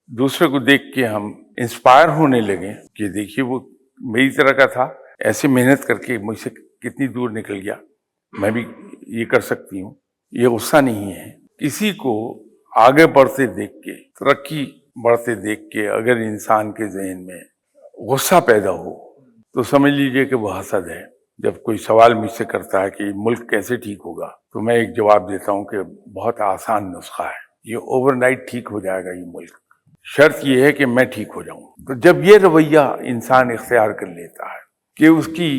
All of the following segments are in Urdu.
دوسرے کو دیکھ کے ہم انسپائر ہونے لگے کہ دیکھیے وہ میری طرح کا تھا، ایسے محنت کر کے مجھ سے کتنی دور نکل گیا، میں بھی یہ کر سکتی ہوں۔ یہ غصہ نہیں ہے، کسی کو آگے بڑھتے دیکھ کے، ترقی بڑھتے دیکھ کے اگر انسان کے ذہن میں غصہ پیدا ہو تو سمجھ لیجئے کہ وہ حسد ہے۔ جب کوئی سوال مجھ سے کرتا ہے کہ ملک کیسے ٹھیک ہوگا تو میں ایک جواب دیتا ہوں کہ بہت آسان نسخہ ہے، یہ اوور نائٹ ٹھیک ہو جائے گا یہ ملک، شرط یہ ہے کہ میں ٹھیک ہو جاؤں۔ تو جب یہ رویہ انسان اختیار کر لیتا ہے کہ اس کی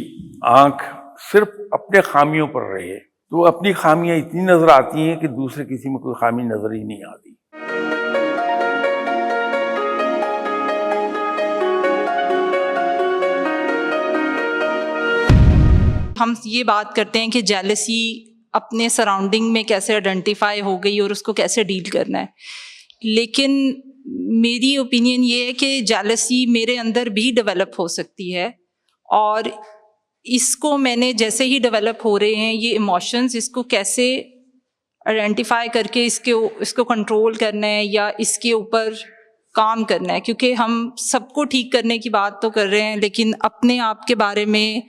آنکھ صرف اپنے خامیوں پر رہے تو اپنی خامیاں اتنی نظر آتی ہیں کہ دوسرے کسی میں کوئی خامی نظر ہی نہیں آتی۔ ہم یہ بات کرتے ہیں کہ جیلسی اپنے سراؤنڈنگ میں کیسے آئیڈینٹیفائی ہو گئی اور اس کو کیسے ڈیل کرنا ہے، لیکن میری اوپینین یہ ہے کہ جیلسی میرے اندر بھی ڈیولپ ہو سکتی ہے، اور اس کو میں نے جیسے ہی ڈیولپ ہو رہے ہیں یہ ایموشنز، اس کو کیسے آئیڈینٹیفائی کر کے اس کو کنٹرول کرنا ہے یا اس کے اوپر کام کرنا ہے، کیونکہ ہم سب کو ٹھیک کرنے کی بات تو کر رہے ہیں لیکن اپنے آپ کے بارے میں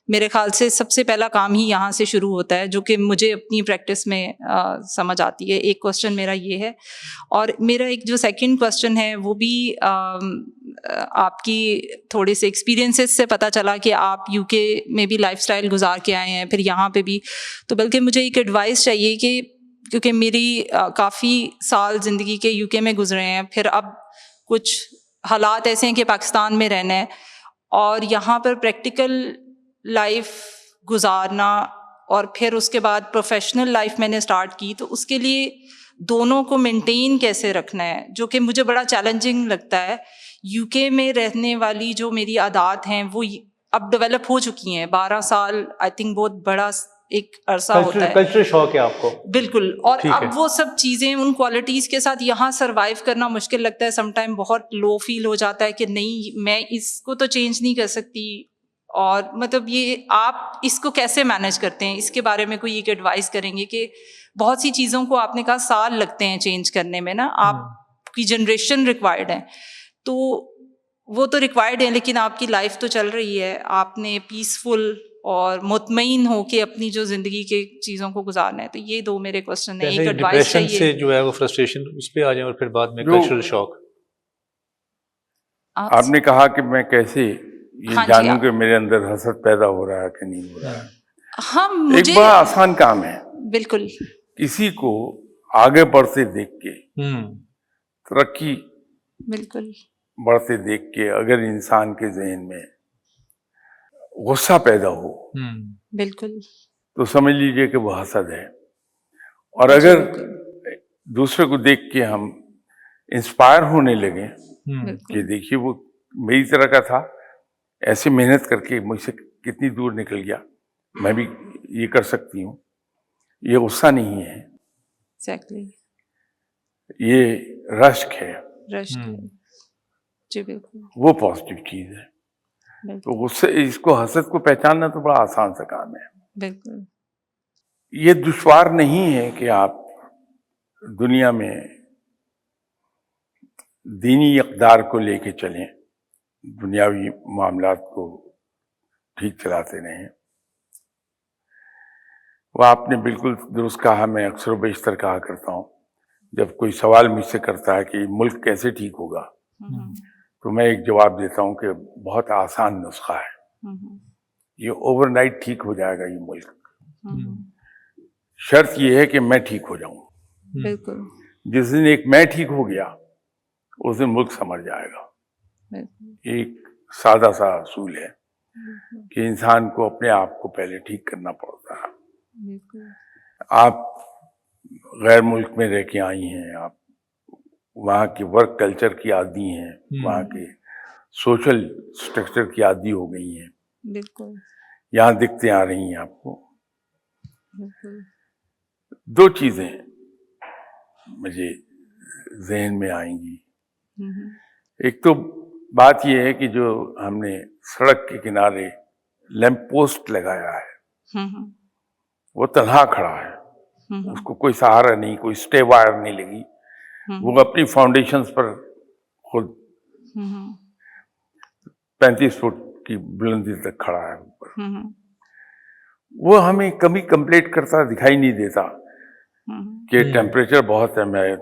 میرے خیال سے سب سے پہلا کام ہی یہاں سے شروع ہوتا ہے، جو کہ مجھے اپنی پریکٹس میں سمجھ آتی ہے۔ ایک کوسچن میرا یہ ہے، اور میرا ایک جو سیکنڈ کوسچن ہے وہ بھی آپ کی تھوڑے سے ایکسپیرینسز سے پتہ چلا کہ آپ یو کے میں بھی لائف سٹائل گزار کے آئے ہیں، پھر یہاں پہ بھی، تو بلکہ مجھے ایک ایڈوائس چاہیے کہ کیونکہ میری کافی سال زندگی کے یو کے میں گزرے ہیں، پھر اب کچھ حالات ایسے ہیں کہ پاکستان میں رہنا ہے اور یہاں پر پریکٹیکل لائف گزارنا، اور پھر اس کے بعد پروفیشنل لائف میں نے اسٹارٹ کی، تو اس کے لیے دونوں کو مینٹین کیسے رکھنا ہے، جو کہ مجھے بڑا چیلنجنگ لگتا ہے۔ یو کے میں رہنے والی جو میری عادات ہیں وہ اب ڈیولپ ہو چکی ہیں، 12 سال آئی تھنک بہت بڑا ایک عرصہ ہوتا ہے، کلچرل شوق ہے آپ کو، بالکل، اور اب وہ سب چیزیں ان کوالٹیز کے ساتھ یہاں سروائیو کرنا مشکل لگتا ہے، سم ٹائم بہت لو فیل ہو جاتا ہے کہ نہیں میں اس کو تو چینج نہیں کر سکتی، اور مطلب یہ آپ اس کو کیسے مینیج کرتے ہیں، اس کے بارے میں کوئی ایک ایڈوائز کریں گے کہ بہت سی چیزوں کو آپ نے کہا سال لگتے ہیں چینج کرنے میں نا، آپ کی جنریشن ریکوائرڈ ہے، تو وہ تو ریکوائرڈ ہے لیکن آپ کی لائف تو چل رہی ہے، آپ نے پیسفل اور مطمئن ہو کے اپنی جو زندگی کے چیزوں کو گزارنا ہے، تو یہ دو میرے کوسچن ہیں۔ ایک ایڈوائس ڈپریشن چاہیے سے جو ہے وہ فرسٹریشن اس پہ آ جائیں، اور پھر بعد میں جو کلچرل شوق۔ آپ نے کہا کہ میں کیسے یہ ہاں جی، جانوں کہ میرے اندر حسد پیدا ہو رہا ہے کہ نہیں ہو رہا ہے۔ ہاں ایک مجھے بڑا آسان کام ہے، بالکل کسی کو آگے بڑھتے دیکھ کے، ترقی بالکل بڑھتے دیکھ کے اگر انسان کے ذہن میں غصہ پیدا ہو بالکل تو سمجھ لیجئے کہ وہ حسد ہے۔ اور اگر دوسرے کو دیکھ کے ہم انسپائر ہونے لگیں کہ دیکھیے وہ میری طرح کا تھا، ایسے محنت کر کے مجھ سے کتنی دور نکل گیا، میں بھی یہ کر سکتی ہوں، یہ غصہ نہیں ہے، ایگزیکٹلی یہ رشک ہے، رشک، جی بالکل وہ پازیٹیو چیز ہے۔ تو غصے اس کو حسد کو پہچاننا تو بڑا آسان سا کام ہے۔ بالکل یہ دشوار نہیں ہے کہ آپ دنیا میں دینی اقدار کو لے کے چلیں، دنیاوی معاملات کو ٹھیک چلاتے رہیں۔ وہ آپ نے بالکل درست کہا، میں اکثر و بیشتر کہا کرتا ہوں جب کوئی سوال مجھ سے کرتا ہے کہ ملک کیسے ٹھیک ہوگا تو میں ایک جواب دیتا ہوں کہ بہت آسان نسخہ ہے، یہ اوور نائٹ ٹھیک ہو جائے گا یہ ملک، شرط یہ ہے کہ میں ٹھیک ہو جاؤں۔ بالکل جس دن ایک میں ٹھیک ہو گیا اس دن ملک سمجھ جائے گا۔ ایک سادہ سا اصول ہے کہ انسان کو اپنے آپ کو پہلے ٹھیک کرنا پڑتا ہے۔ آپ غیر ملک میں رہ کے آئی ہیں، آپ وہاں کے ورک کلچر کی عادی ہیں، وہاں کے سوشل سٹرکچر کی عادی ہو گئی ہیں، بالکل یہاں دکھتے آ رہی ہیں آپ کو۔ دو چیزیں مجھے ذہن میں آئیں گی، ایک تو بات یہ ہے کہ جو ہم نے سڑک کے کنارے لیمپ پوسٹ لگایا ہے وہ تنہا کھڑا ہے، اس کو کوئی سہارا نہیں، کوئی اسٹے وائر نہیں لگی، وہ اپنی فاؤنڈیشنز پر خود ہوں 35 فٹ کی بلندی تک کھڑا ہے اوپر. ہوں وہ ہمیں کبھی کمپلیٹ کرتا دکھائی نہیں دیتا ہوں کہ ٹیمپریچر بہت ہے، میں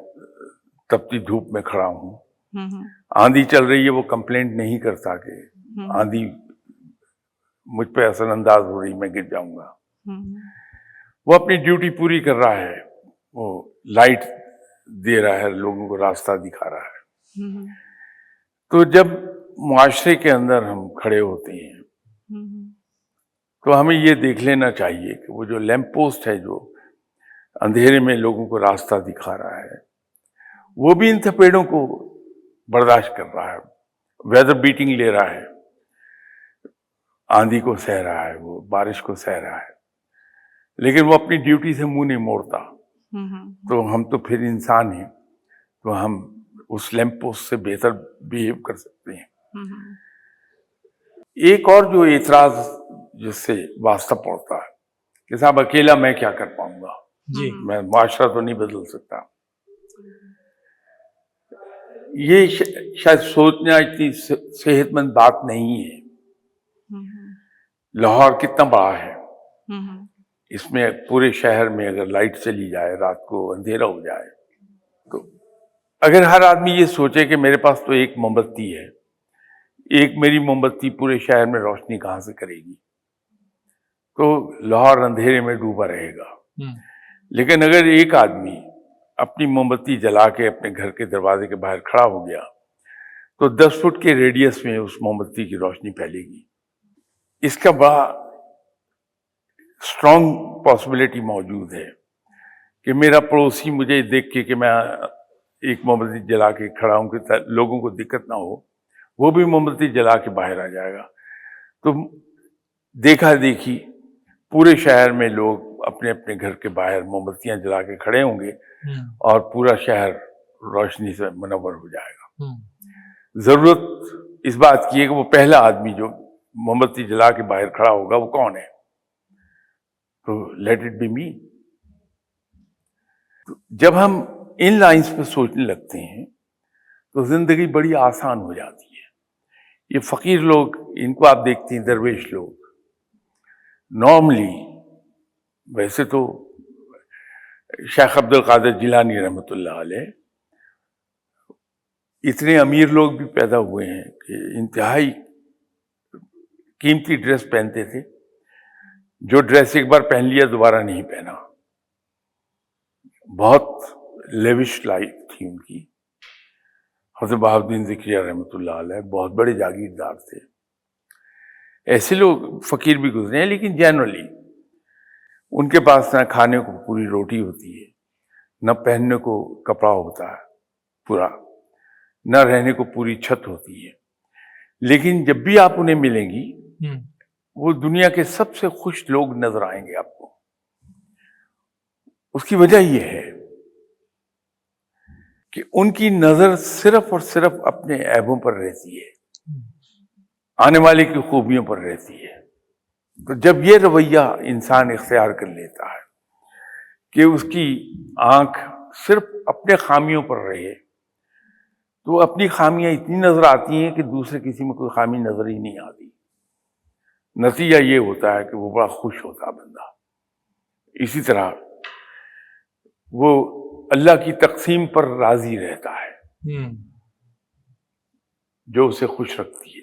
تپتی دھوپ میں کھڑا ہوں، ہوں آندھی چل رہی ہے، وہ کمپلینٹ نہیں کرتا کہ آندھی مجھ پہ اثر انداز ہو رہی، میں گر جاؤں گا. وہ اپنی ڈیوٹی پوری کر رہا ہے، وہ لائٹ دے رہا ہے، لوگوں کو راستہ دکھا رہا ہے. تو جب معاشرے کے اندر ہم کھڑے ہوتے ہیں تو ہمیں یہ دیکھ لینا چاہیے کہ وہ جو لیمپ پوسٹ ہے جو اندھیرے میں لوگوں کو راستہ دکھا رہا ہے، وہ بھی ان تھپیڑوں کو برداشت کر رہا ہے، ویدر بیٹنگ لے رہا ہے، آندھی کو سہ رہا ہے، وہ بارش کو سہ رہا ہے، لیکن وہ اپنی ڈیوٹی سے منہ نہیں موڑتا. تو ہم تو پھر انسان ہیں، تو ہم اس لیمپ پوسٹ سے بہتر بیہیو کر سکتے ہیں. ایک اور جو اعتراض جس سے واسطہ پڑتا ہے کہ صاحب اکیلا میں کیا کر پاؤں گا، جی میں معاشرہ تو نہیں بدل سکتا. یہ شاید سوچنا اتنی صحت مند بات نہیں ہے. لاہور کتنا بڑا ہے، اس میں پورے شہر میں اگر لائٹ چلی جائے، رات کو اندھیرا ہو جائے، تو اگر ہر آدمی یہ سوچے کہ میرے پاس تو ایک موم بتی ہے، ایک میری موم بتی پورے شہر میں روشنی کہاں سے کرے گی، تو لاہور اندھیرے میں ڈوبا رہے گا. لیکن اگر ایک آدمی اپنی موم بتی جلا کے اپنے گھر کے دروازے کے باہر کھڑا ہو گیا تو 10 فٹ کے ریڈیس میں اس موم بتی کی روشنی پھیلے گی. اس کا بڑا اسٹرانگ پاسبلٹی موجود ہے کہ میرا پڑوسی مجھے دیکھ کے کہ میں ایک موم بتی جلا کے کھڑا ہوں کہ لوگوں کو دقت نہ ہو، وہ بھی موم بتی جلا کے باہر آ جائے گا. تو دیکھا دیکھی پورے شہر میں لوگ اپنے اپنے گھر کے باہر موم بتیاں جلا کے کھڑے ہوں گے اور پورا شہر روشنی سے منور ہو جائے گا. ضرورت اس بات کی ہے کہ وہ پہلا آدمی جو موم بتی جلا کے باہر کھڑا ہوگا وہ کون ہے، تو لیٹ اٹ بی می. جب ہم ان لائنز پہ سوچنے لگتے ہیں تو زندگی بڑی آسان ہو جاتی ہے. یہ فقیر لوگ، ان کو آپ دیکھتے ہیں، درویش لوگ نارملی، ویسے تو شیخ عبد القادر جیلانی رحمۃ اللہ علیہ، اتنے امیر لوگ بھی پیدا ہوئے ہیں کہ انتہائی قیمتی ڈریس پہنتے تھے، جو ڈریس ایک بار پہن لیا دوبارہ نہیں پہنا. بہت لیوش لائف تھی ان کی. حضرت بہاؤالدین ذکریہ رحمۃ اللہ علیہ بہت بڑے جاگیردار تھے. ایسے لوگ فقیر بھی گزرے ہیں، لیکن جنرلی ان کے پاس نہ کھانے کو پوری روٹی ہوتی ہے، نہ پہننے کو کپڑا ہوتا ہے پورا، نہ رہنے کو پوری چھت ہوتی ہے. لیکن جب بھی آپ انہیں ملیں گی وہ دنیا کے سب سے خوش لوگ نظر آئیں گے آپ کو. اس کی وجہ یہ ہے کہ ان کی نظر صرف اور صرف اپنے عیبوں پر رہتی ہے، آنے والے کی خوبیوں پر رہتی ہے. تو جب یہ رویہ انسان اختیار کر لیتا ہے کہ اس کی آنکھ صرف اپنے خامیوں پر رہے، تو اپنی خامیاں اتنی نظر آتی ہیں کہ دوسرے کسی میں کوئی خامی نظر ہی نہیں آتی. نتیجہ یہ ہوتا ہے کہ وہ بڑا خوش ہوتا ہے بندہ. اسی طرح وہ اللہ کی تقسیم پر راضی رہتا ہے جو اسے خوش رکھتی ہے.